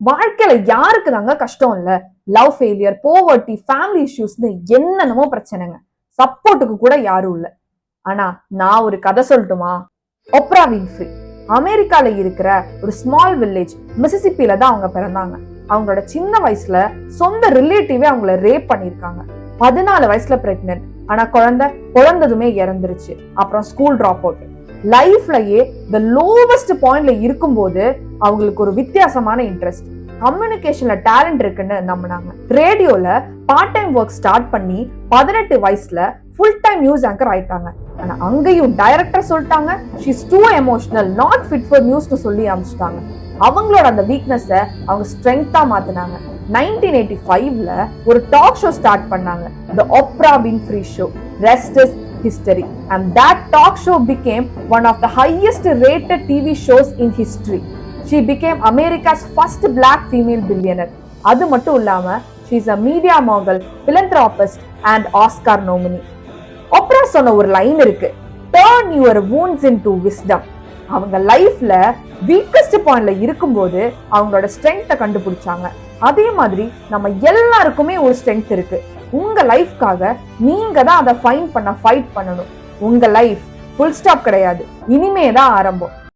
வாழ்க்கையில யாருக்கு தாங்க கஷ்டம் இல்ல? லவ் ஃபெயிலியர், போவர்ட்டி, ஃபேமிலி இஷ்யூஸ்னு என்னென்னமோ பிரச்சனைங்க. சப்போர்ட்டுக்கு கூட யாரும் இல்ல. ஆனா நான் ஒரு கதை சொல்லட்டுமா? ஒப்ரா வின்ஃப்ரி அமெரிக்கால இருக்கிற ஒரு ஸ்மால் வில்லேஜ் மிசிசிப்பில தான் அவங்க பிறந்தாங்க. அவங்களோட சின்ன வயசுல சொந்த ரிலேட்டிவே அவங்கள ரேப் பண்ணிருக்காங்க. 14 வயசுல பிரெக்னன்ட். ஆனா குழந்தை பிறந்ததுமே இறந்துருச்சு. அப்புறம் ஸ்கூல் டிராப் அவுட். லைஃப்லயே த லோவஸ்ட் பாயிண்ட்ல இருக்கும்போது அவங்களுக்கு ஒரு வித்தியாசமான இன்ட்ரெஸ்ட், கம்யூனிகேஷன்ல டேலண்ட் இருக்குன்னு நம்பினாங்க. ரேடியோல பார்ட் டைம் ஒர்க் ஸ்டார்ட் பண்ணி 18 வயசுல ஃபுல் டைம் நியூஸ் ஆங்கர் ஆயிட்டாங்க. ஆனா அங்கேயும் டைரக்டர் சொல்லிட்டாங்க, she is too emotional, not fit for நியூஸ்னு சொல்லி அனுப்பிச்சிட்டாங்க. அவங்களோட அந்த வீக்னஸ அவங்க ஸ்ட்ரென்த்தா மாத்தினாங்க. 1985ல ஒரு டாக் ஷோ ஸ்டார்ட் பண்ணாங்க, the Oprah Winfrey show. Rest is history, and that talk show became one of the highest rated TV shows in history. She became America's first black female billionaire. அது மட்டும் இல்லாம she is a media mogul, philanthropist and Oscar nominee. Opera சொன்ன ஒரு line இருக்கு, turn your wounds into wisdom. அவங்க லைஃப்ல weakest பாயிண்ட்ல இருக்கும்போது அவங்களோட ஸ்ட்ரென்த்தை கண்டுபிடிச்சாங்க. அதே மாதிரி நம்ம எல்லாருக்குமே ஒரு ஸ்ட்ரென்த் இருக்கு. உங்க லைஃப்காக நீங்க தான் அதை ஃபைட் பண்ணணும். உங்க லைஃப் ஃபுல் ஸ்டாப் கிடையாது, இனிமே தான் ஆரம்பம்.